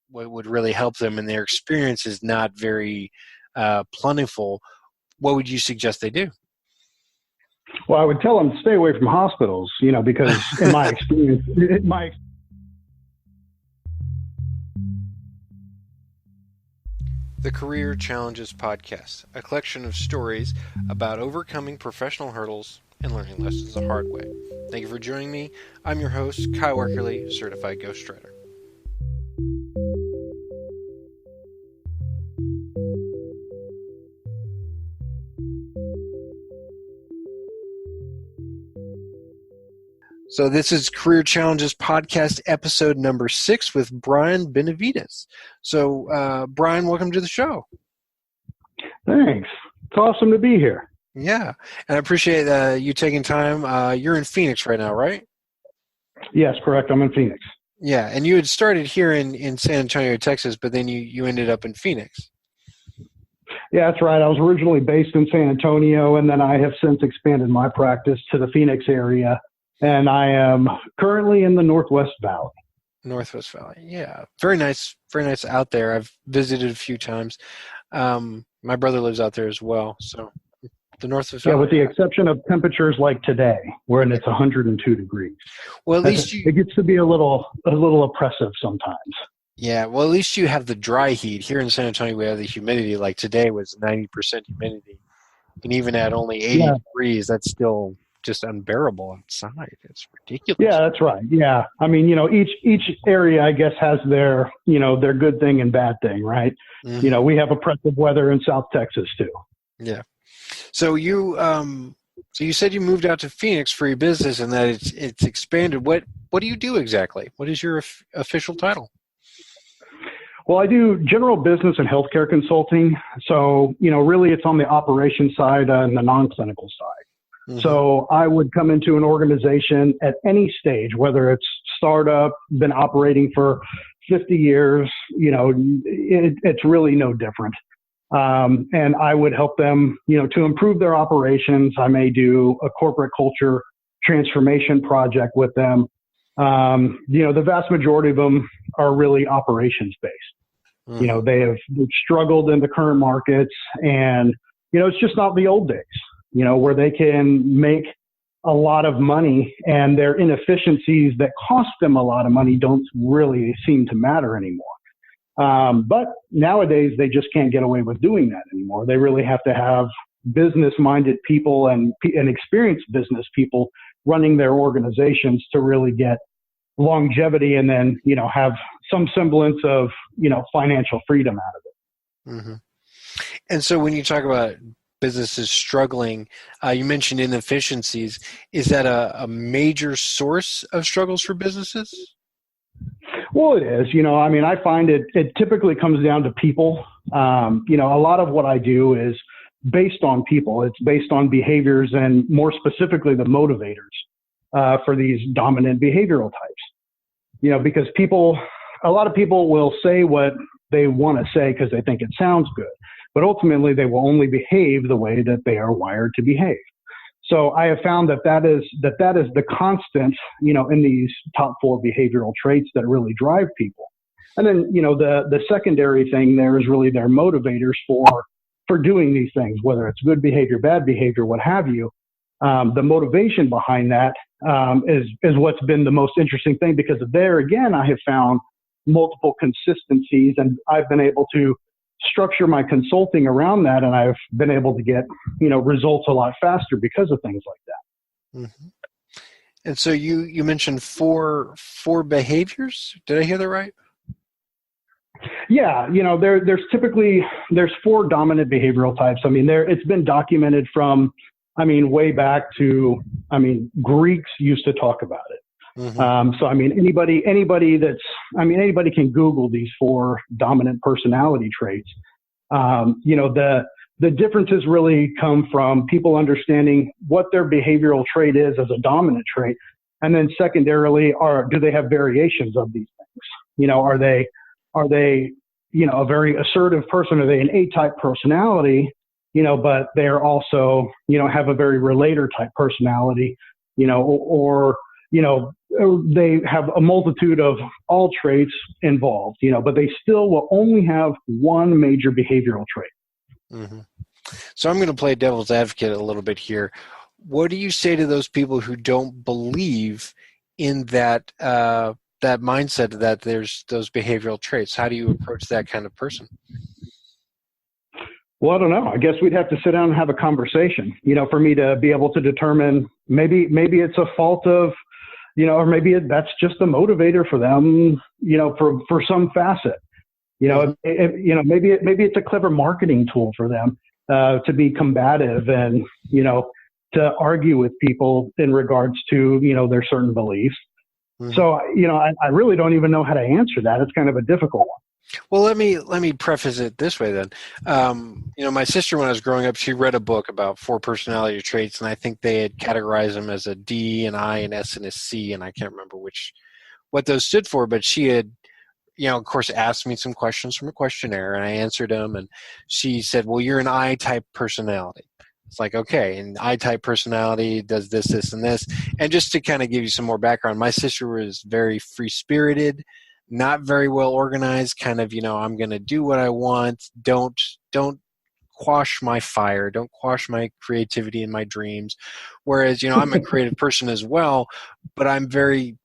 what would really help them, and their experience is not very plentiful, what would you suggest they do? Well, I would tell them to stay away from hospitals, because in my experience, The Career Challenges Podcast, a collection of stories about overcoming professional hurdles and learning lessons the hard way. Thank you for joining me. I'm your host, Kyle Werkerly, certified ghostwriter. So this is Career Challenges Podcast, episode number 6 with Brian Benavides. So, Brian, welcome to the show. Thanks. It's awesome to be here. Yeah, and I appreciate you taking time. You're in Phoenix right now, right? Yes, correct. I'm in Phoenix. Yeah, and you had started here in San Antonio, Texas, but then you ended up in Phoenix. Yeah, that's right. I was originally based in San Antonio, and then I have since expanded my practice to the Phoenix area. And I am currently in the Northwest Valley. Northwest Valley, yeah. Very nice out there. I've visited a few times. My brother lives out there as well. So the Northwest Valley. Yeah, with the exception of temperatures like today, when it's 102 degrees. Well, at least it gets to be a little oppressive sometimes. Yeah, well, at least you have the dry heat. Here in San Antonio, we have the humidity. Like today was 90% humidity. And even at only 80 degrees, that's still just unbearable outside. It's ridiculous. Yeah, that's right. Yeah. I mean, each area, I guess, has their good thing and bad thing, right? Mm-hmm. We have oppressive weather in South Texas too. Yeah. So you said you moved out to Phoenix for your business and that it's expanded. What do you do exactly? What is your official title? Well, I do general business and healthcare consulting. So, really it's on the operations side and the non-clinical side. Mm-hmm. So I would come into an organization at any stage, whether it's startup, been operating for 50 years, it's really no different. And I would help them, to improve their operations. I may do a corporate culture transformation project with them. The vast majority of them are really operations based. Mm-hmm. They've struggled in the current markets and, it's just not the old days. Where they can make a lot of money and their inefficiencies that cost them a lot of money don't really seem to matter anymore. But nowadays, they just can't get away with doing that anymore. They really have to have business-minded people and experienced business people running their organizations to really get longevity and then, have some semblance of, financial freedom out of it. Mm-hmm. And so when you talk about businesses struggling, you mentioned inefficiencies. Is that a major source of struggles for businesses? Well, it is. I find it typically comes down to people. A lot of what I do is based on people. It's based on behaviors and more specifically the motivators for these dominant behavioral types. Because a lot of people will say what they want to say because they think it sounds good. But ultimately, they will only behave the way that they are wired to behave. So I have found that is the constant, in these top 4 behavioral traits that really drive people. And then, the secondary thing there is really their motivators for doing these things, whether it's good behavior, bad behavior, what have you. The motivation behind that is what's been the most interesting thing, because there again, I have found multiple consistencies, and I've been able to structure my consulting around that, and I've been able to get, results a lot faster because of things like that. Mm-hmm. And so you mentioned four behaviors. Did I hear that right? Yeah, there's 4 dominant behavioral types. It's been documented from, way back to, Greeks used to talk about it. Mm-hmm. So anybody can Google these 4 dominant personality traits. The differences really come from people understanding what their behavioral trait is as a dominant trait, and then secondarily, do they have variations of these things? Are they a very assertive person? Are they an A-type personality? But they're also have a very relator type personality. Or they have a multitude of all traits involved, but they still will only have one major behavioral trait. Mm-hmm. So I'm going to play devil's advocate a little bit here. What do you say to those people who don't believe in that that mindset that there's those behavioral traits? How do you approach that kind of person? Well, I don't know. I guess we'd have to sit down and have a conversation, for me to be able to determine maybe it's a fault of, or maybe that's just a motivator for them, for some facet. Maybe it's a clever marketing tool for them to be combative and, to argue with people in regards to, their certain beliefs. Mm-hmm. So, I really don't even know how to answer that. It's kind of a difficult one. Well, let me preface it this way then. My sister, when I was growing up, she read a book about 4 personality traits, and I think they had categorized them as a D, an I, an S, and a C, and I can't remember what those stood for, but she had, of course, asked me some questions from a questionnaire, and I answered them, and she said, well, you're an I-type personality. It's like, okay, an I-type personality does this, this, and this. And just to kind of give you some more background, my sister was very free-spirited, not very well organized, kind of, I'm going to do what I want. Don't quash my fire. Don't quash my creativity and my dreams. Whereas, I'm a creative person as well, but I'm very,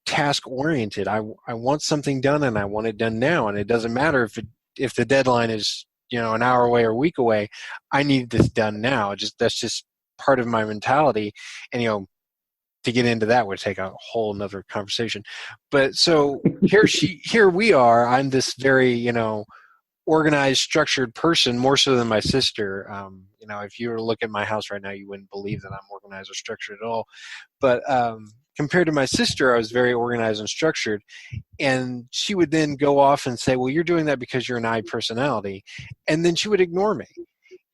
task oriented. I want something done and I want it done now. And it doesn't matter if the deadline is, an hour away or a week away. I need this done now. That's just part of my mentality. And, to get into that would take a whole nother conversation. But so here we are. I'm this very, organized, structured person, more so than my sister. If you were to look at my house right now, you wouldn't believe that I'm organized or structured at all. But compared to my sister, I was very organized and structured. And she would then go off and say, well, you're doing that because you're an I personality. And then she would ignore me.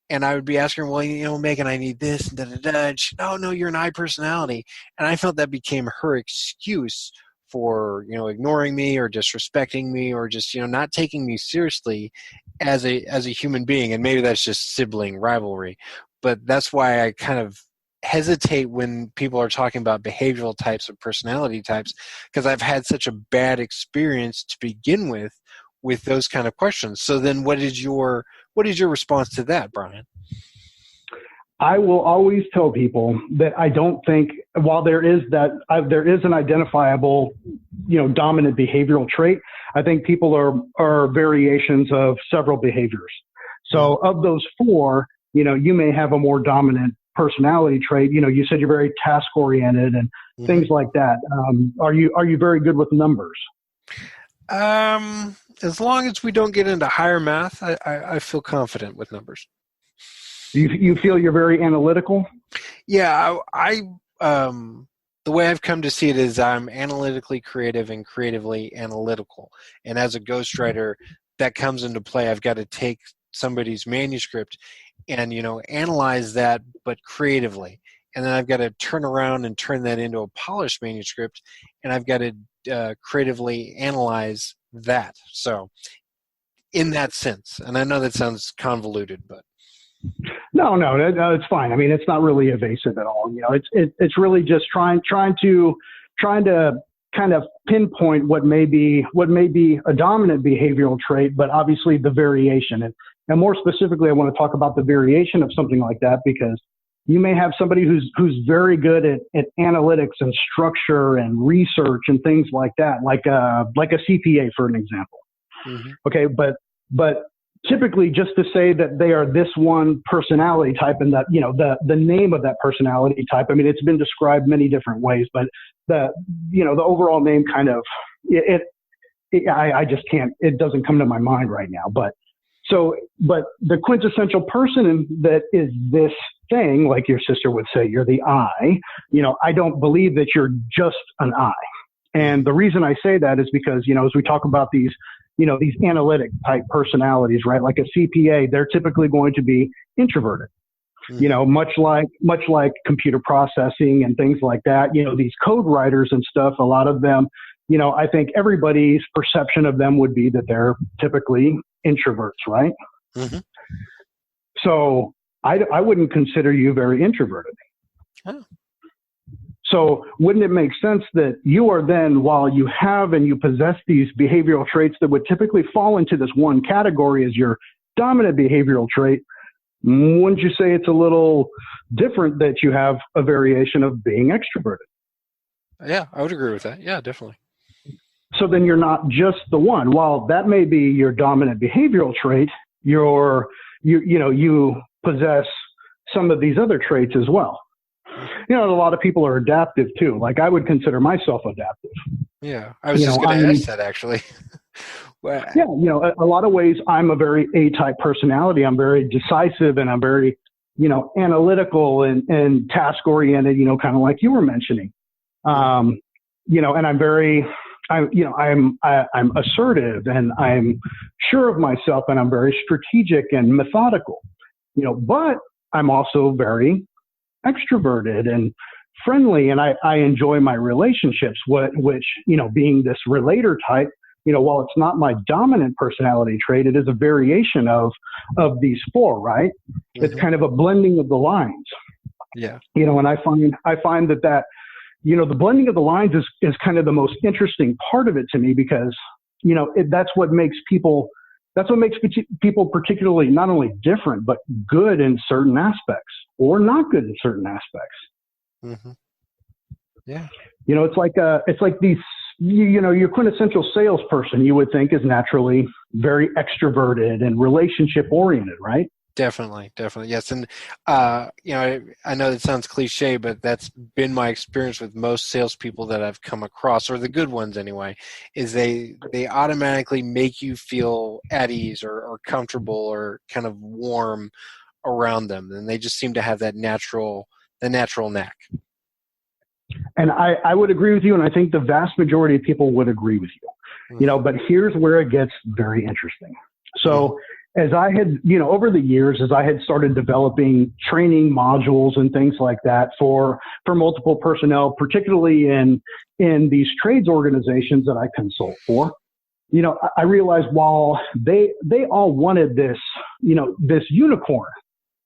And I would be asking her, well, Megan, I need this, and da-da-da. And she, oh, no, you're an I personality. And I felt that became her excuse for, ignoring me or disrespecting me or just, not taking me seriously as a human being. And maybe that's just sibling rivalry. But that's why I kind of hesitate when people are talking about behavioral types or personality types, because I've had such a bad experience to begin with those kind of questions. So then what is your response to that, Brian? I will always tell people that I don't think, while there is an identifiable, dominant behavioral trait, I think people are variations of several behaviors. So of those 4, you may have a more dominant personality trait. You said you're very task oriented and things like that. Are you very good with numbers? As long as we don't get into higher math, I feel confident with numbers. You feel you're very analytical? Yeah, I the way I've come to see it is I'm analytically creative and creatively analytical. And as a ghostwriter, that comes into play. I've got to take somebody's manuscript and, analyze that, but creatively. And then I've got to turn around and turn that into a polished manuscript, and I've got to creatively analyze that. So in that sense, and I know that sounds convoluted, but. No, it's fine. I mean, it's not really evasive at all. It's really just trying to kind of pinpoint what may be a dominant behavioral trait, but obviously the variation. And more specifically, I want to talk about the variation of something like that, because you may have somebody who's very good at analytics and structure and research and things like that, like a CPA, for an example. Mm-hmm. Okay, but typically, just to say that they are this one personality type and that, the name of that personality type, I mean, it's been described many different ways, but the overall name kind of, I just can't, it doesn't come to my mind right now. But the quintessential person that is this thing, like your sister would say, you're the I, I don't believe that you're just an I. And the reason I say that is because, as we talk about these analytic type personalities, right? Like a CPA, they're typically going to be introverted, much like computer processing and things like that. These code writers and stuff, a lot of them, I think everybody's perception of them would be that they're typically introverts, right? Mm-hmm. So I wouldn't consider you very introverted. Oh. So wouldn't it make sense that you are then, while you have and you possess these behavioral traits that would typically fall into this one category as your dominant behavioral trait, wouldn't you say it's a little different that you have a variation of being extroverted? Yeah, I would agree with that. Yeah, definitely. So then you're not just the one. While that may be your dominant behavioral trait, you possess some of these other traits as well. A lot of people are adaptive too. Like I would consider myself adaptive. Yeah, I was just going to ask that actually. Well, yeah, a lot of ways I'm a very A-type personality. I'm very decisive and I'm very, analytical and task-oriented, kind of like you were mentioning. And I'm very, I'm assertive and I'm sure of myself and I'm very strategic and methodical, but I'm also very extroverted and friendly, and I enjoy my relationships, which, being this relator type, while it's not my dominant personality trait, it is a variation of these four, right? Mm-hmm. It's kind of a blending of the lines. Yeah. And I find that the blending of the lines is kind of the most interesting part of it to me, because, that's what makes people particularly not only different, but good in certain aspects or not good in certain aspects. Mm-hmm. Yeah. It's like these, your quintessential salesperson, you would think, is naturally very extroverted and relationship oriented, right? Definitely. Yes. And, I know that sounds cliche, but that's been my experience with most salespeople that I've come across, or the good ones anyway, is they automatically make you feel at ease or comfortable or kind of warm around them. And they just seem to have that natural knack. And I would agree with you. And I think the vast majority of people would agree with you, Mm-hmm. But here's where it gets very interesting. So as I had, over the years, as I had started developing training modules and things like that for multiple personnel, particularly in these trades organizations that I consult for, I realized while they all wanted this, this unicorn,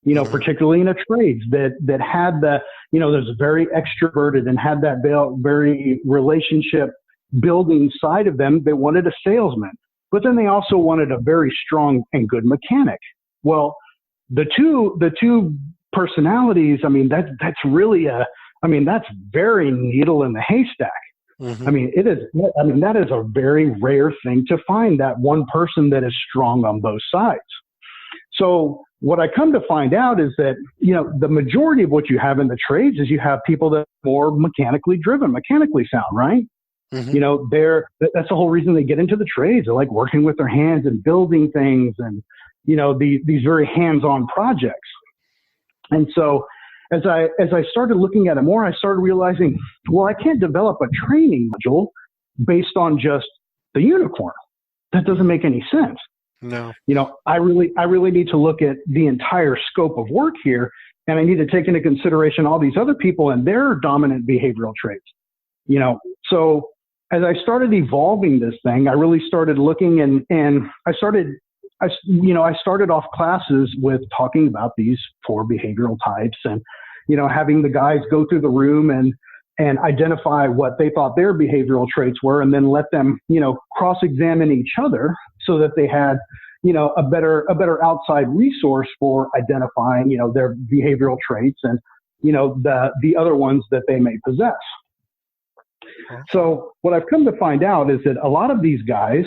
Mm-hmm. particularly in a trades that had the, there's very extroverted and had that very relationship building side of them. They wanted a salesman. But then they also wanted a very strong and good mechanic. Well, the two personalities, that's really that's very needle in the haystack. Mm-hmm. That is a very rare thing to find, that one person that is strong on both sides. So what I come to find out is that, the majority of what you have in the trades is you have people that are more mechanically driven, mechanically sound, right? Mm-hmm. That's the whole reason they get into the trades. They like working with their hands and building things and, these very hands-on projects. And so as I started looking at it more, I started realizing, well, I can't develop a training module based on just the unicorn. That doesn't make any sense. No. I really need to look at the entire scope of work here, and I need to take into consideration all these other people and their dominant behavioral traits. So as I started evolving this thing, I really started looking and I started off classes with talking about these four behavioral types and, having the guys go through the room and identify what they thought their behavioral traits were, and then let them, cross-examine each other so that they had, a better outside resource for identifying, their behavioral traits and, the other ones that they may possess. So what I've come to find out is that a lot of these guys,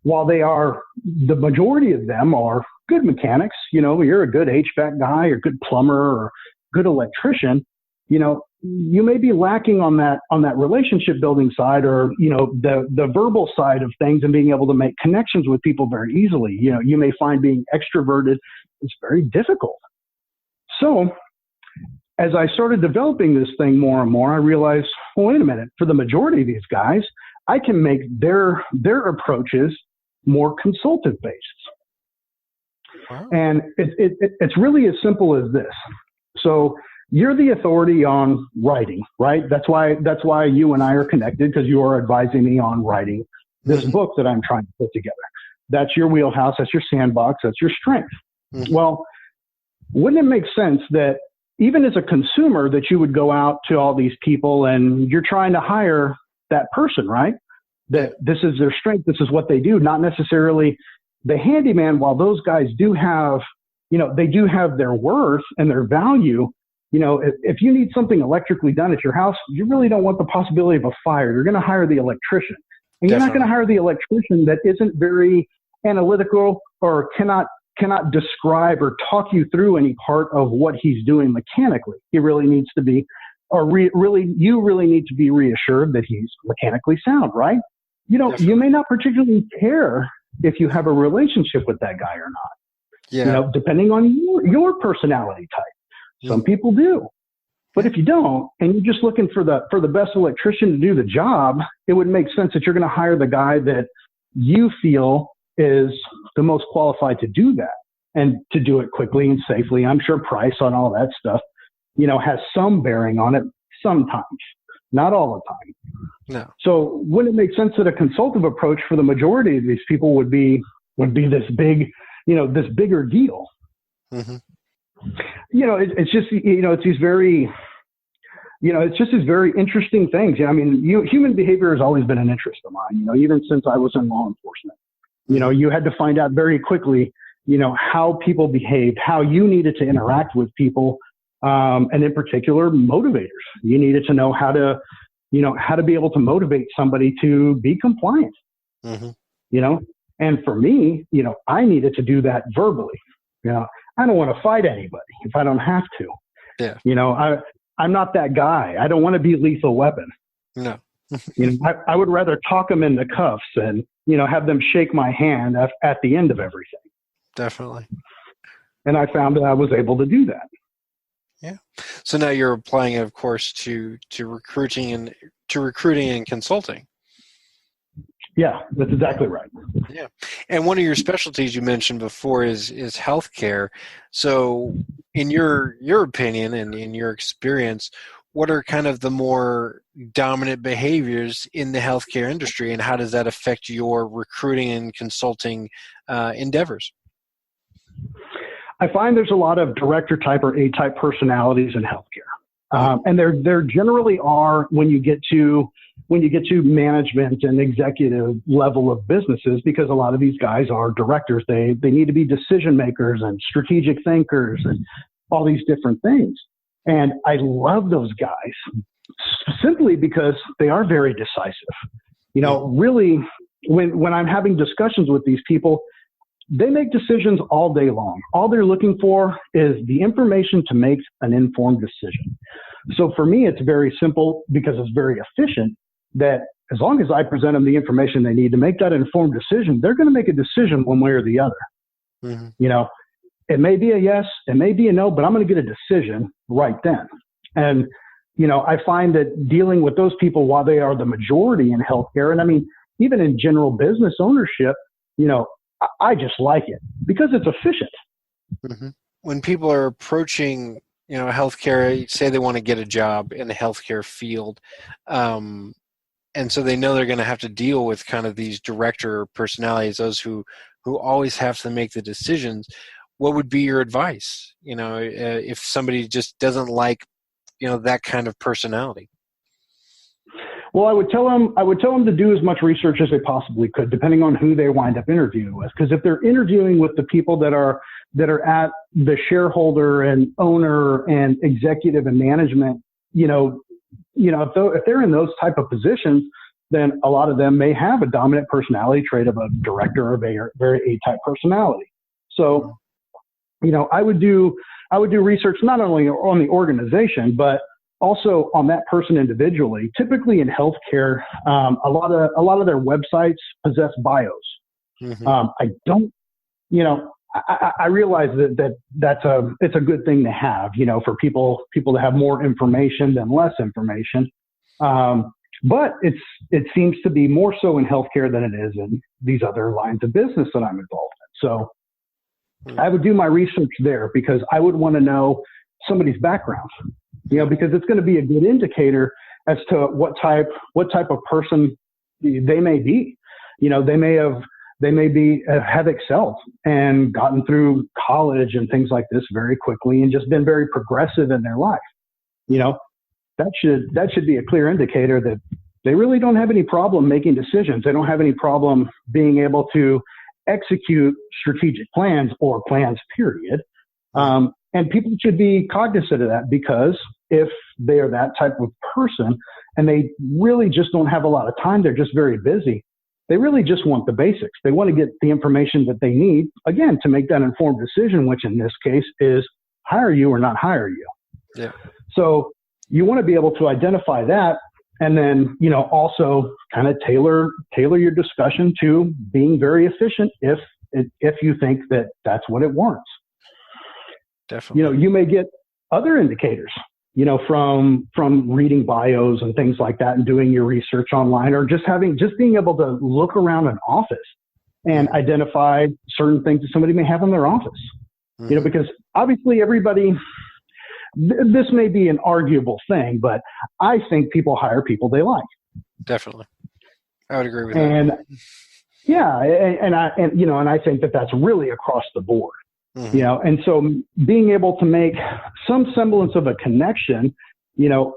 while the majority of them are good mechanics, you're a good HVAC guy or good plumber or good electrician, you may be lacking on that relationship building side, or, the verbal side of things and being able to make connections with people very easily. You may find being extroverted is very difficult. So as I started developing this thing more and more, I realized, well, wait a minute, for the majority of these guys, I can make their approaches more consultative based. Wow. And it's really as simple as this. So you're the authority on writing, right? That's why you and I are connected, because you are advising me on writing this Mm-hmm. book that I'm trying to put together. That's your wheelhouse. That's your sandbox. That's your strength. Mm-hmm. Well, wouldn't it make sense that even as a consumer, that you would go out to all these people and you're trying to hire that person, right? That this is their strength. This is what they do, not necessarily the handyman. While those guys do have, they do have their worth and their value. If you need something electrically done at your house, you really don't want the possibility of a fire. You're going to hire the electrician. And you're not going to hire the electrician that isn't very analytical or cannot describe or talk you through any part of what he's doing mechanically. He really needs to be, you really need to be reassured that he's mechanically sound, right? You may not particularly care if you have a relationship with that guy or not. Yeah. Depending on your personality type. Some people do. But if you don't, and you're just looking for the best electrician to do the job, it would make sense that you're going to hire the guy that you feel is the most qualified to do that and to do it quickly and safely. I'm sure price on all that stuff, has some bearing on it sometimes, not all the time. No. So wouldn't it make sense that a consultative approach for the majority of these people would be this big, this bigger deal? Mm-hmm. It's just, it's these very, it's just these very interesting things. I mean, human behavior has always been an interest of mine, even since I was in law enforcement. You had to find out very quickly, how people behaved, how you needed to interact with people, and in particular, motivators. You needed to know how to be able to motivate somebody to be compliant, mm-hmm. And for me, I needed to do that verbally. I don't want to fight anybody if I don't have to. Yeah. I'm not that guy. I don't want to be lethal weapon. No. I would rather talk them into cuffs and, have them shake my hand at the end of everything. Definitely. And I found that I was able to do that. Yeah. So now you're applying it, of course, to recruiting and consulting. Yeah, that's exactly right. Yeah. And one of your specialties you mentioned before is healthcare. So in your opinion and in your experience, what are kind of the more dominant behaviors in the healthcare industry, and how does that affect your recruiting and consulting endeavors? I find there's a lot of director type or A-type personalities in healthcare. And there generally are when you get to management and executive level of businesses, because a lot of these guys are directors. They need to be decision makers and strategic thinkers and all these different things. And I love those guys simply because they are very decisive. Really, when I'm having discussions with these people, they make decisions all day long. All they're looking for is the information to make an informed decision. So for me, it's very simple because it's very efficient, that as long as I present them the information they need to make that informed decision, they're going to make a decision one way or the other. Mm-hmm. It may be a yes, it may be a no, but I'm going to get a decision right then. And, I find that dealing with those people, while they are the majority in healthcare, and I mean, even in general business ownership, I just like it because it's efficient. Mm-hmm. When people are approaching, healthcare, say they want to get a job in the healthcare field, and so they know they're going to have to deal with kind of these director personalities, those who always have to make the decisions. What would be your advice? If somebody just doesn't like, that kind of personality. Well, I would tell them to do as much research as they possibly could, depending on who they wind up interviewing with. Because if they're interviewing with the people that are at the shareholder and owner and executive and management, if they're in those type of positions, then a lot of them may have a dominant personality trait of a director or a very A-type personality. So, I would do research not only on the organization, but also on that person individually. Typically in healthcare, a lot of their websites possess bios. Mm-hmm. I realize it's a good thing to have, for people to have more information than less information. But it seems to be more so in healthcare than it is in these other lines of business that I'm involved in. So I would do my research there because I would want to know somebody's background, because it's going to be a good indicator as to what type of person they may be. They may have they may have excelled and gotten through college and things like this very quickly and just been very progressive in their life. That should be a clear indicator that they really don't have any problem making decisions. They don't have any problem being able to execute strategic plans or plans, period. And people should be cognizant of that, because if they are that type of person and they really just don't have a lot of time, they're just very busy. They really just want the basics. They want to get the information that they need, again, to make that informed decision, which in this case is hire you or not hire you. Yeah. So you want to be able to identify that, and then, also kind of tailor your discussion to being very efficient if you think that that's what it warrants. Definitely. You may get other indicators, from reading bios and things like that and doing your research online, or just being able to look around an office and identify certain things that somebody may have in their office. Mm-hmm. Because obviously everybody, this may be an arguable thing, but I think people hire people they like. Definitely. I would agree with and, that. Yeah. And I think that that's really across the board. Mm-hmm. And so being able to make some semblance of a connection,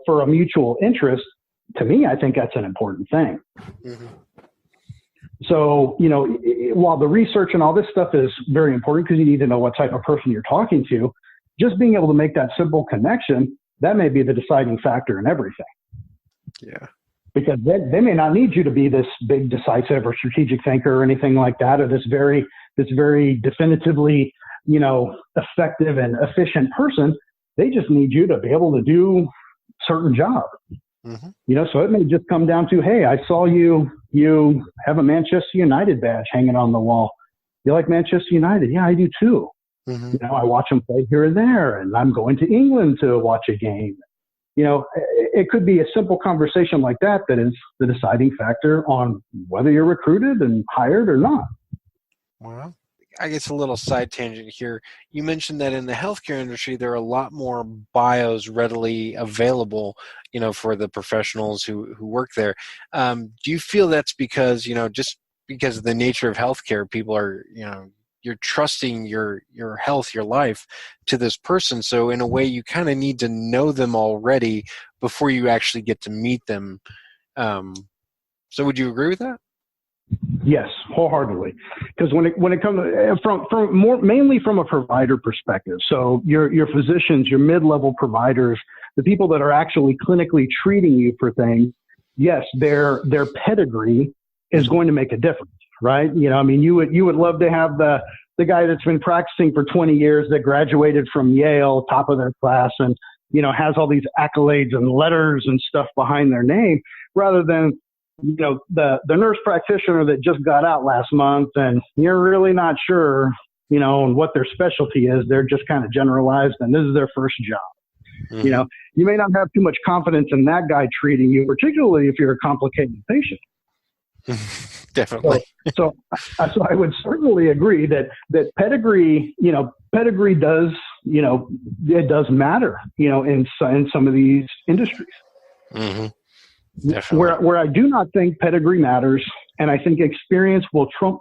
for a mutual interest, to me, I think that's an important thing. Mm-hmm. So, while the research and all this stuff is very important because you need to know what type of person you're talking to, just being able to make that simple connection, that may be the deciding factor in everything. Yeah. Because they may not need you to be this big, decisive or strategic thinker or anything like that, or this very definitively, effective and efficient person. They just need you to be able to do certain job. Mm-hmm. So it may just come down to, hey, I saw you have a Manchester United badge hanging on the wall. You like Manchester United? Yeah, I do too. Mm-hmm. I watch them play here and there, and I'm going to England to watch a game. It could be a simple conversation like that is the deciding factor on whether you're recruited and hired or not. Well, I guess a little side tangent here. You mentioned that in the healthcare industry, there are a lot more bios readily available, for the professionals who work there. Do you feel that's because, just because of the nature of healthcare, people are, you're trusting your health, your life to this person. So in a way, you kind of need to know them already before you actually get to meet them. So would you agree with that? Yes, wholeheartedly. Because when it comes mainly from a provider perspective, so your physicians, your mid-level providers, the people that are actually clinically treating you for things, yes, their pedigree is going to make a difference, right? You would love to have the guy that's been practicing for 20 years that graduated from Yale, top of their class, and has all these accolades and letters and stuff behind their name, rather than the nurse practitioner that just got out last month and you're really not sure, and what their specialty is. They're just kind of generalized and this is their first job. Mm-hmm. You may not have too much confidence in that guy treating you, particularly if you're a complicated patient. Definitely. So I would certainly agree that pedigree, pedigree does, it does matter, in some of these industries. Mm-hmm. Definitely. Where I do not think pedigree matters, and I think experience will trump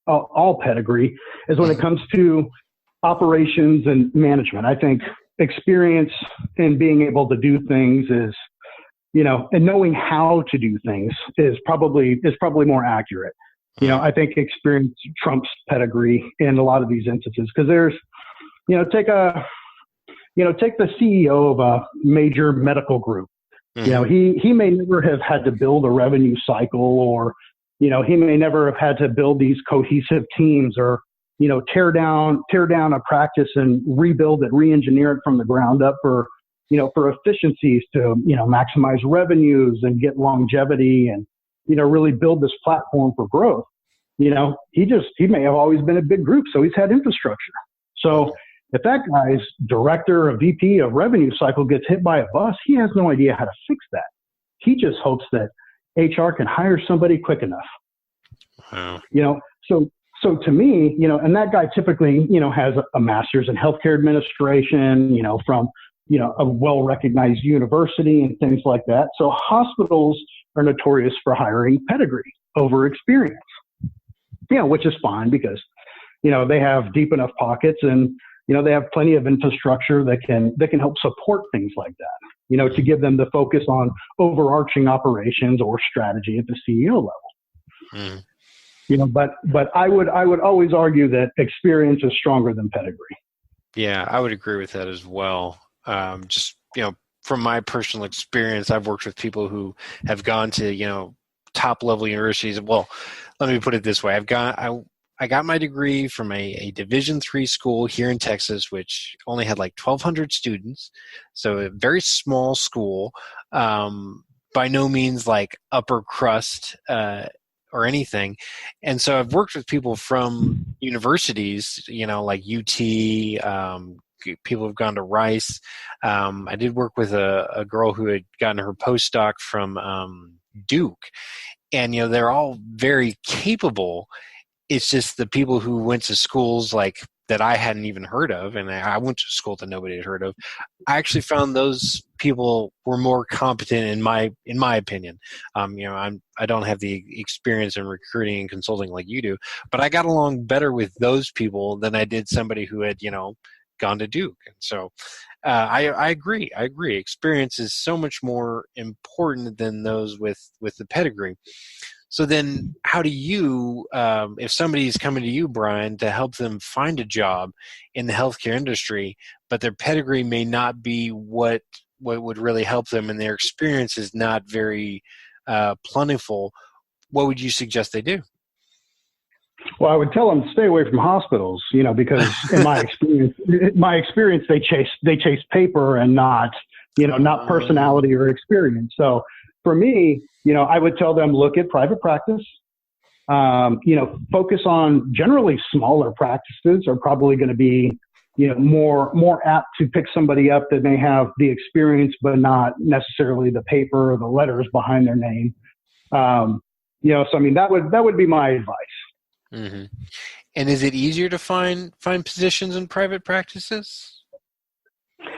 all pedigree, is when it comes to operations and management. I think experience in being able to do things is, and knowing how to do things is probably more accurate. I think experience trumps pedigree in a lot of these instances, because there's, take the CEO of a major medical group. Mm-hmm. He may never have had to build a revenue cycle, or, he may never have had to build these cohesive teams, or, tear down a practice and rebuild it, re-engineer it from the ground up for efficiencies to, maximize revenues and get longevity and, really build this platform for growth. He may have always been a big group, so he's had infrastructure. So if that guy's director or VP of revenue cycle gets hit by a bus, he has no idea how to fix that. He just hopes that HR can hire somebody quick enough. Wow. So to me, and that guy typically, has a master's in healthcare administration, from, a well-recognized university and things like that. So hospitals are notorious for hiring pedigree over experience. which is fine because, they have deep enough pockets and, they have plenty of infrastructure that can help support things like that, to give them the focus on overarching operations or strategy at the CEO level. But I would always argue that experience is stronger than pedigree. Yeah, I would agree with that as well. Just, from my personal experience, I've worked with people who have gone to, top level universities. Well, let me put it this way. I got my degree from a Division III school here in Texas, which only had like 1,200 students. So a very small school, by no means like upper crust, or anything. And so I've worked with people from universities, like UT, people who've gone to Rice. I did work with a girl who had gotten her postdoc from Duke. And, they're all very capable. It's just the people who went to schools like that I hadn't even heard of, and I went to a school that nobody had heard of. I actually found those people were more competent in my opinion. I don't have the experience in recruiting and consulting like you do, but I got along better with those people than I did somebody who had gone to Duke. And so I agree. Experience is so much more important than those with the pedigree. So then how do you, if somebody's coming to you, Brian, to help them find a job in the healthcare industry, but their pedigree may not be what would really help them and their experience is not very plentiful, what would you suggest they do? Well, I would tell them to stay away from hospitals, because in my experience, they chase paper and not personality or experience. So for me, I would tell them, look at private practice, focus on generally smaller practices are probably going to be, more apt to pick somebody up that may have the experience, but not necessarily the paper or the letters behind their name. So, I mean, that would be my advice. Mm-hmm. And is it easier to find positions in private practices?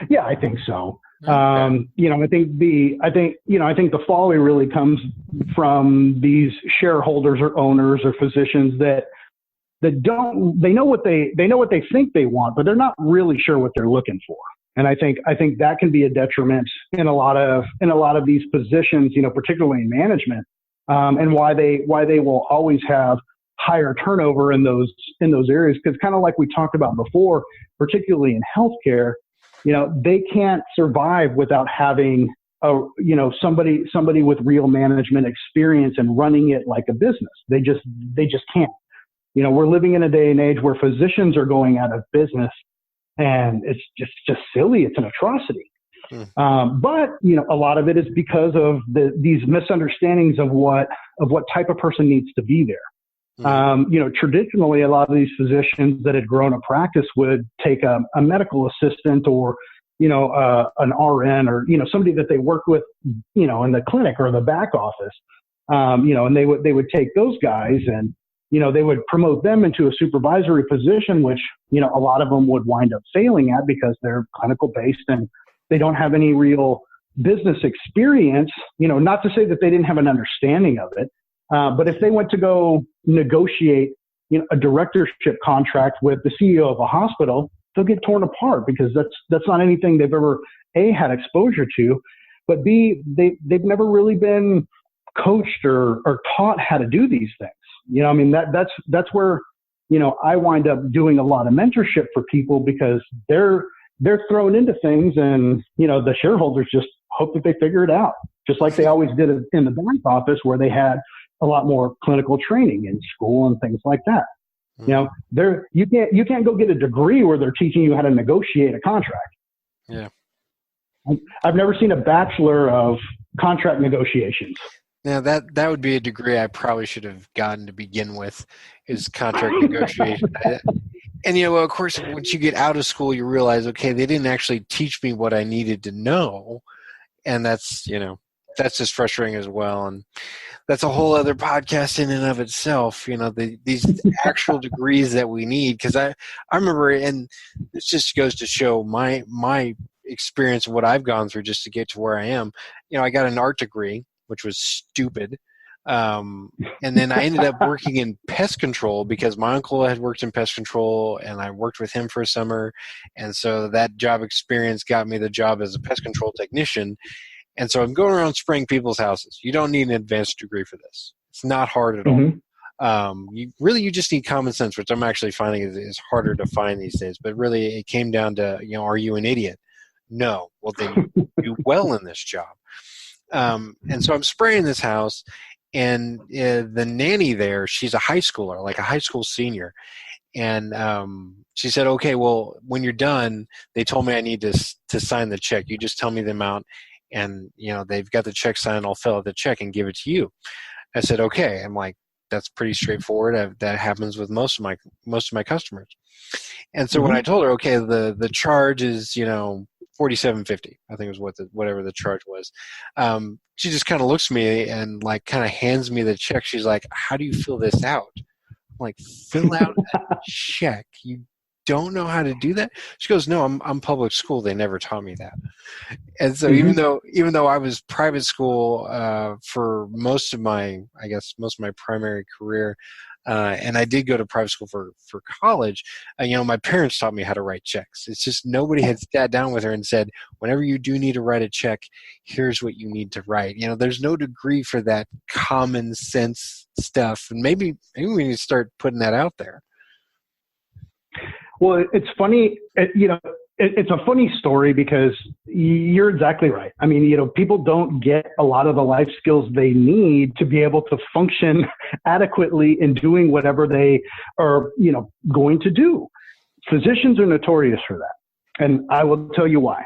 Yeah, I think so. Okay. I think the folly really comes from these shareholders or owners or physicians that they know what they think they want, but they're not really sure what they're looking for. And I think that can be a detriment in a lot of these positions, particularly in management, and why they will always have higher turnover in those areas. Because kind of like we talked about before, particularly in healthcare, they can't survive without having somebody with real management experience and running it like a business. They just can't. We're living in a day and age where physicians are going out of business, and it's just silly. It's an atrocity. But a lot of it is because of these misunderstandings of what type of person needs to be there. Traditionally, a lot of these physicians that had grown a practice would take a medical assistant or, an RN or, somebody that they work with, in the clinic or the back office, and they would take those guys and, they would promote them into a supervisory position, which, a lot of them would wind up failing at because they're clinical based and they don't have any real business experience, not to say that they didn't have an understanding of it. But if they went to go negotiate, a directorship contract with the CEO of a hospital, they'll get torn apart because that's not anything they've ever A, had exposure to, but B, they've never really been coached or taught how to do these things. That's where, I wind up doing a lot of mentorship for people because they're thrown into things and, the shareholders just hope that they figure it out, just like they always did in the back office where they had a lot more clinical training in school and things like that. You can't go get a degree where they're teaching you how to negotiate a contract. Yeah. I've never seen a bachelor of contract negotiations. Now that would be a degree I probably should have gotten to begin with, is contract negotiation. And of course, once you get out of school, you realize, okay, they didn't actually teach me what I needed to know, and that's just frustrating as well. And that's a whole other podcast in and of itself. These actual degrees that we need, because I remember, and this just goes to show my experience of what I've gone through just to get to where I am. I got an art degree, which was stupid. And then I ended up working in pest control because my uncle had worked in pest control, and I worked with him for a summer. And so that job experience got me the job as a pest control technician. And so I'm going around spraying people's houses. You don't need an advanced degree for this. It's not hard at all. You just need common sense, which I'm actually finding is harder to find these days. But really, it came down to, are you an idiot? No. Well, then you do well in this job. And so I'm spraying this house, and the nanny there, she's a high schooler, like a high school senior. And she said, okay, well, when you're done, they told me I need to sign the check. You just tell me the amount, and they've got the check signed. I'll fill out the check and give it to you. I said, okay. I'm like, that's pretty straightforward. That happens with most of my customers. And so when I told her, okay, the charge is $47.50, I think was whatever the charge was. She just kind of looks at me and like kind of hands me the check. She's like, how do you fill this out? I'm like, fill out a check? You don't know how to do that? She goes, no, I'm public school. They never taught me that. And so even though I was private school for most of my primary career, and I did go to private school for college, my parents taught me how to write checks. It's just nobody had sat down with her and said, whenever you do need to write a check, here's what you need to write. There's no degree for that common sense stuff. And maybe we need to start putting that out there. Well, it's funny, it's a funny story because you're exactly right. I mean, people don't get a lot of the life skills they need to be able to function adequately in doing whatever they are, going to do. Physicians are notorious for that. And I will tell you why.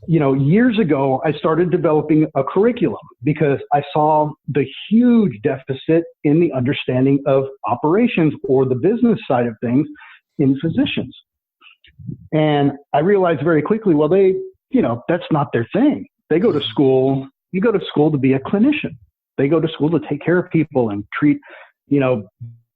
Years ago, I started developing a curriculum because I saw the huge deficit in the understanding of operations or the business side of things in physicians. And I realized very quickly, well, that's not their thing. They go to school, you go to school to be a clinician. They go to school to take care of people and treat,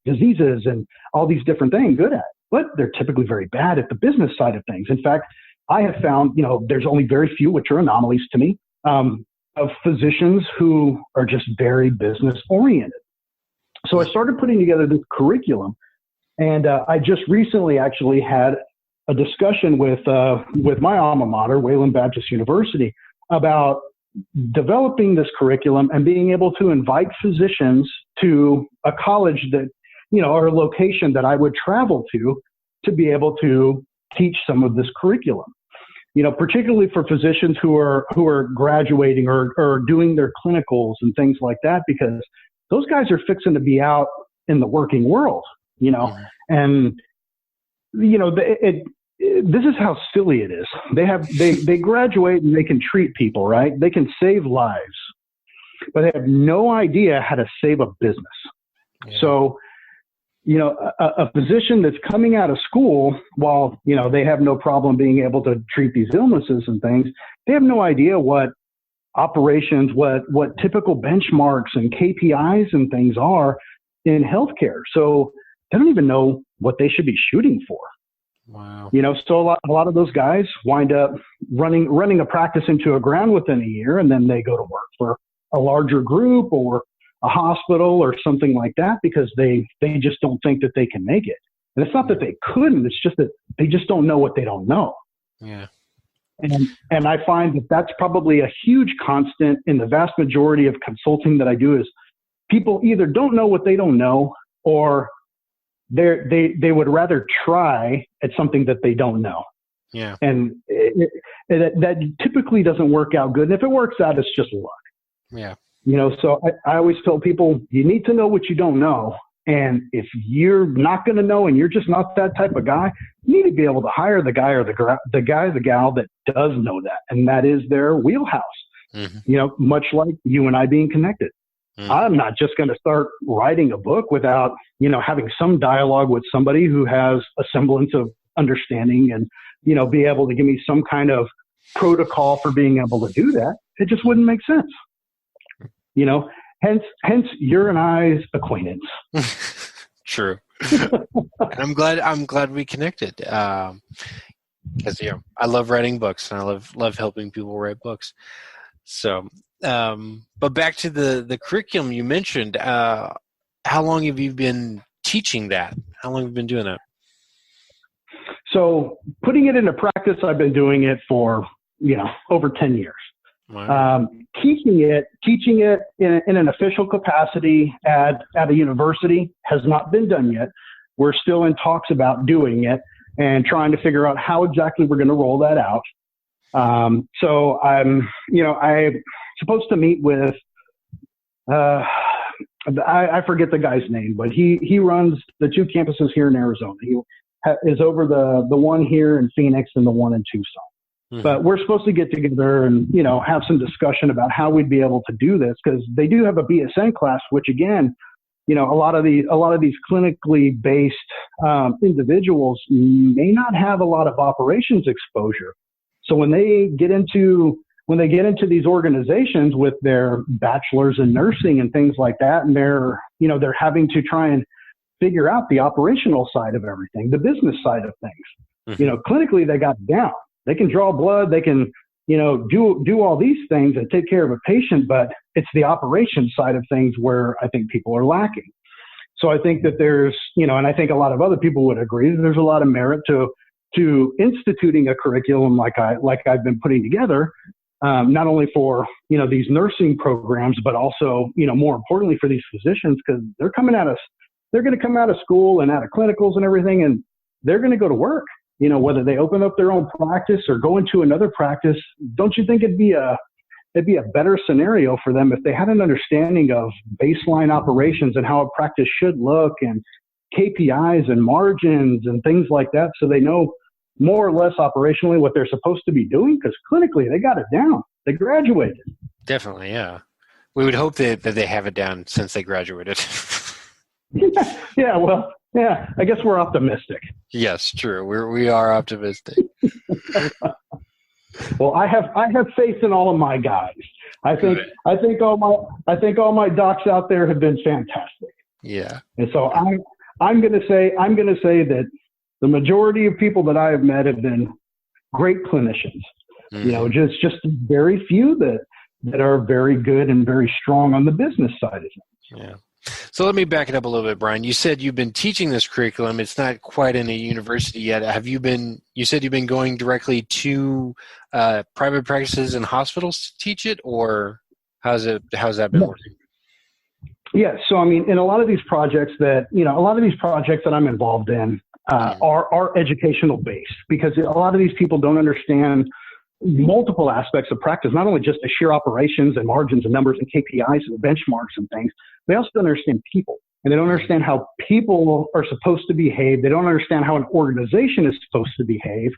diseases and all these different things good at. But they're typically very bad at the business side of things. In fact, I have found, there's only very few, which are anomalies to me, of physicians who are just very business oriented. So I started putting together this curriculum. And I just recently actually had a discussion with my alma mater, Wayland Baptist University, about developing this curriculum and being able to invite physicians to a college that, or a location that I would travel to be able to teach some of this curriculum. Particularly for physicians who are graduating or doing their clinicals and things like that, because those guys are fixing to be out in the working world. And this is how silly it is. They graduate and they can treat people, right? They can save lives, but they have no idea how to save a business. Yeah. So, a physician that's coming out of school, while, they have no problem being able to treat these illnesses and things, they have no idea what operations, what typical benchmarks and KPIs and things are in healthcare. So they don't even know what they should be shooting for. Wow. So a lot of those guys wind up running a practice into a ground within a year, and then they go to work for a larger group or a hospital or something like that because they just don't think that they can make it. And it's not that they couldn't, it's just that they just don't know what they don't know. Yeah. And I find that that's probably a huge constant in the vast majority of consulting that I do is people either don't know what they don't know, or they would rather try at something that they don't know. Yeah. And that typically doesn't work out good. And if it works out, it's just luck. Yeah. So I always tell people, you need to know what you don't know. And if you're not going to know and you're just not that type of guy, you need to be able to hire the guy or the gal that does know that. And that is their wheelhouse, much like you and I being connected. Mm-hmm. I'm not just going to start writing a book without, having some dialogue with somebody who has a semblance of understanding and, be able to give me some kind of protocol for being able to do that. It just wouldn't make sense. Hence your and I's acquaintance. True. And I'm glad we connected. Because I love writing books and I love helping people write books. So But back to the curriculum you mentioned, how long have you been teaching that? How long have you been doing that? So putting it into practice, I've been doing it for, over 10 years. Wow. Teaching it in an official capacity at a university has not been done yet. We're still in talks about doing it and trying to figure out how exactly we're going to roll that out. So I'm supposed to meet with, I forget the guy's name, but he runs the 2 campuses here in Arizona. He is over the one here in Phoenix and the one in Tucson. Mm-hmm. But we're supposed to get together and, have some discussion about how we'd be able to do this, because they do have a BSN class, which again, a lot of these clinically based individuals may not have a lot of operations exposure. So when they get into these organizations with their bachelors in nursing and things like that, and they're having to try and figure out the operational side of everything, the business side of things. Mm-hmm. Clinically, they got it down. They can draw blood. They can, do all these things and take care of a patient, but it's the operation side of things where I think people are lacking. So I think that there's, and I think a lot of other people would agree that there's a lot of merit to instituting a curriculum like I've been putting together, not only for, these nursing programs, but also, more importantly for these physicians, because they're going to come out of school and out of clinicals and everything, and they're going to go to work, whether they open up their own practice or go into another practice. Don't you think it'd be a better scenario for them if they had an understanding of baseline operations and how a practice should look, and KPIs and margins and things like that, so they know more or less operationally what they're supposed to be doing? Because clinically, they got it down. They graduated. Definitely, yeah. We would hope that they have it down since they graduated. Yeah. I guess we're optimistic. Yes, true. We are optimistic. Well, I have faith in all of my guys. I think all my docs out there have been fantastic. Yeah. And so I'm going to say that the majority of people that I have met have been great clinicians. Mm-hmm. Just very few that are very good and very strong on the business side of things. Yeah. So let me back it up a little bit, Brian. You said you've been teaching this curriculum. It's not quite in a university yet. You said you've been going directly to private practices and hospitals to teach it, or how's that been working? Yeah. So, in a lot of these projects that I'm involved in are educational based, because a lot of these people don't understand multiple aspects of practice, not only just the sheer operations and margins and numbers and KPIs and benchmarks and things. They also don't understand people, and they don't understand how people are supposed to behave. They don't understand how an organization is supposed to behave.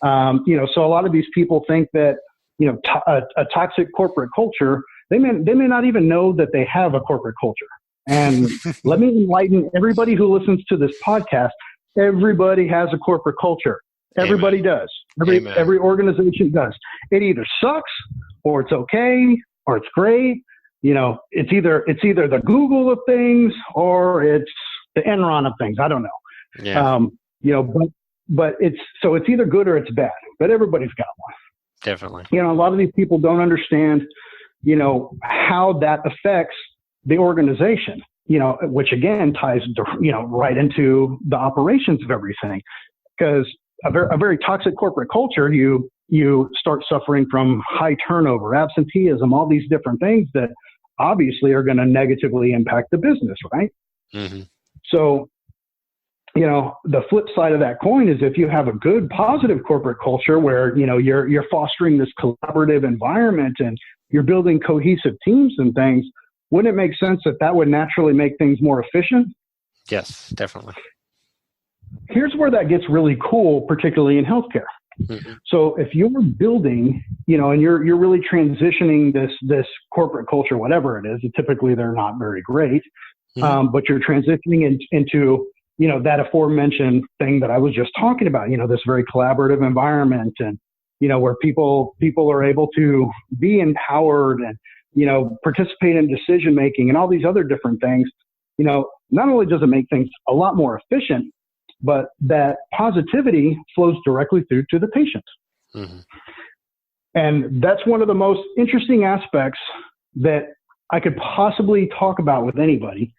So a lot of these people think that, a toxic corporate culture, they may not even know that they have a corporate culture. And let me enlighten everybody who listens to this podcast. Everybody has a corporate culture. Everybody does. Every organization does. It either sucks, or it's okay, or it's great. It's either the Google of things, or it's the Enron of things. I don't know. Yeah. But it's either good or it's bad. But everybody's got one. Definitely. A lot of these people don't understand, how that affects the organization. Which again ties, right into the operations of everything, because a very toxic corporate culture, you start suffering from high turnover, absenteeism, all these different things that obviously are going to negatively impact the business, right? Mm-hmm. So, the flip side of that coin is if you have a good, positive corporate culture where, you're fostering this collaborative environment and you're building cohesive teams and things, wouldn't it make sense that would naturally make things more efficient? Yes, definitely. Here's where that gets really cool, particularly in healthcare. Mm-hmm. So if you're building, and you're really transitioning this corporate culture, whatever it is, typically they're not very great, mm-hmm. But you're transitioning into, that aforementioned thing that I was just talking about, this very collaborative environment, and, where people are able to be empowered and, participate in decision making and all these other different things. Not only does it make things a lot more efficient, but that positivity flows directly through to the patient. Mm-hmm. And that's one of the most interesting aspects that I could possibly talk about with anybody,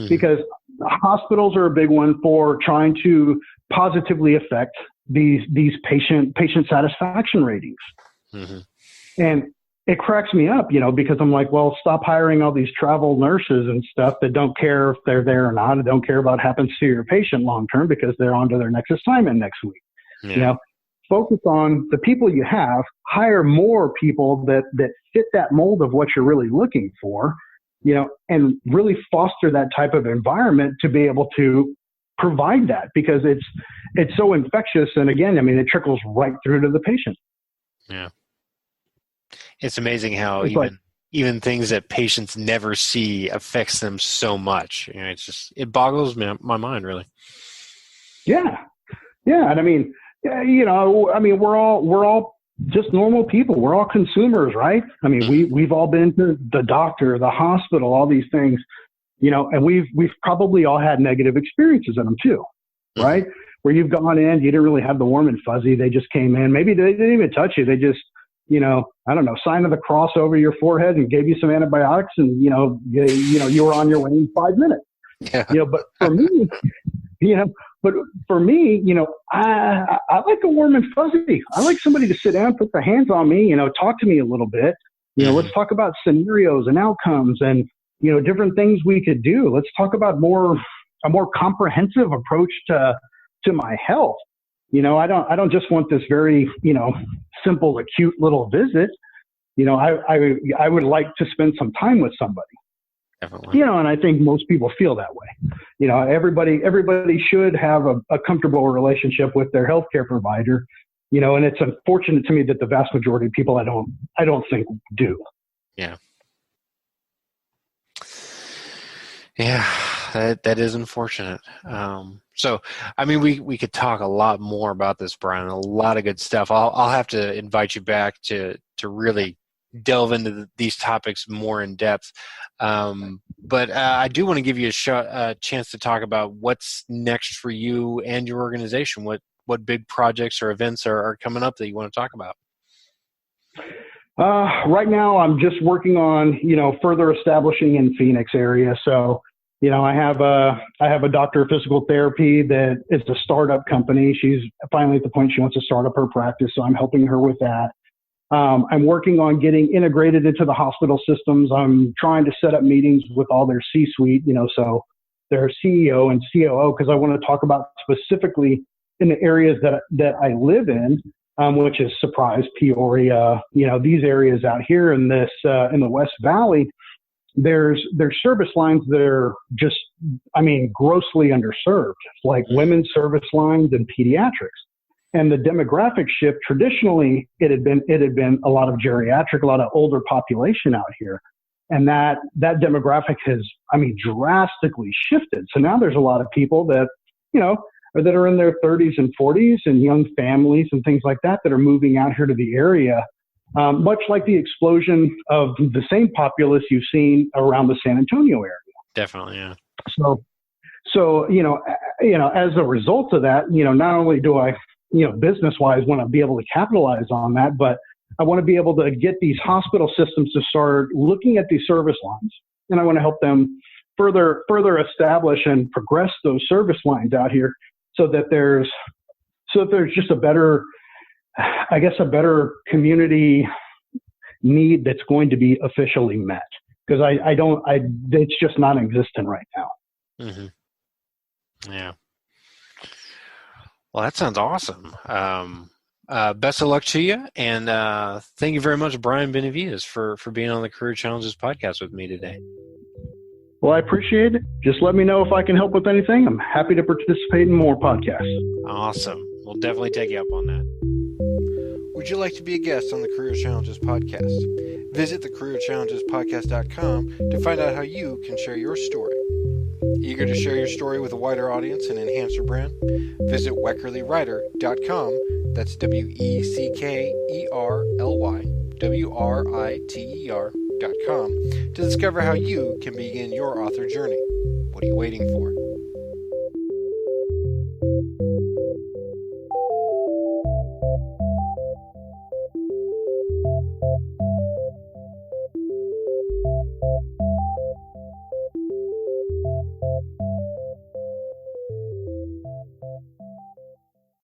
because hospitals are a big one for trying to positively affect these patient satisfaction ratings. And it cracks me up, because I'm like, well, stop hiring all these travel nurses and stuff that don't care if they're there or not, and don't care about what happens to your patient long term because they're on to their next assignment next week. Focus on the people you have, hire more people that fit that mold of what you're really looking for, and really foster that type of environment to be able to provide that, because it's so infectious. And again, I mean, it trickles right through to the patient. Yeah. It's amazing how it's even things that patients never see affects them so much. It boggles my mind, really. Yeah. Yeah. And I mean, we're all just normal people. We're all consumers, right? I mean, we've all been to the doctor, the hospital, all these things, and we've probably all had negative experiences in them too, right? Where you've gone in, you didn't really have the warm and fuzzy. They just came in. Maybe they didn't even touch you. They just, I don't know, sign of the cross over your forehead and gave you some antibiotics, and you were on your way in 5 minutes. Yeah. But for me, I like a warm and fuzzy. I like somebody to sit down, put their hands on me, talk to me a little bit. Let's talk about scenarios and outcomes and, different things we could do. Let's talk about a more comprehensive approach to my health. I don't just want this very, simple, acute little visit. I would like to spend some time with somebody. Definitely. And I think most people feel that way. Everybody should have a comfortable relationship with their healthcare provider, and it's unfortunate to me that the vast majority of people I don't think do. Yeah. Yeah, that is unfortunate. So, I mean, we could talk a lot more about this, Brian, a lot of good stuff. I'll have to invite you back to really delve into these topics more in depth. But I do want to give you a chance to talk about what's next for you and your organization. What big projects or events are coming up that you want to talk about? Right now, I'm just working on, further establishing in Phoenix area. So, I have a doctor of physical therapy that is a startup company. She's finally at the point she wants to start up her practice. So I'm helping her with that. I'm working on getting integrated into the hospital systems. I'm trying to set up meetings with all their C-suite, so their CEO and COO, because I want to talk about specifically in the areas that I live in, which is Surprise, Peoria, these areas out here in this, in the West Valley. There's service lines that are just, grossly underserved, like women's service lines and pediatrics. And the demographic shift, traditionally, it had been a lot of geriatric, a lot of older population out here. And that demographic has, drastically shifted. So now there's a lot of people that, that are in their 30s and 40s and young families and things like that are moving out here to the area, much like the explosion of the same populace you've seen around the San Antonio area. Definitely, yeah. So as a result of that, not only do I, business-wise want to be able to capitalize on that, but I want to be able to get these hospital systems to start looking at these service lines, and I want to help them further establish and progress those service lines out here, so that there's just a better community need that's going to be officially met, because it's just non-existent right now. Mm-hmm. Yeah. Well, that sounds awesome. Best of luck to you, and thank you very much, Brian Benavides, for being on the Career Challenges podcast with me today. Well, I appreciate it. Just let me know if I can help with anything. I'm happy to participate in more podcasts. Awesome. We'll definitely take you up on that. Would you like to be a guest on the Career Challenges podcast? Visit thecareerchallengespodcast.com to find out how you can share your story. Eager to share your story with a wider audience and enhance your brand? Visit weckerlywriter.com. That's WECKERLYWRITER.com to discover how you can begin your author journey. What are you waiting for?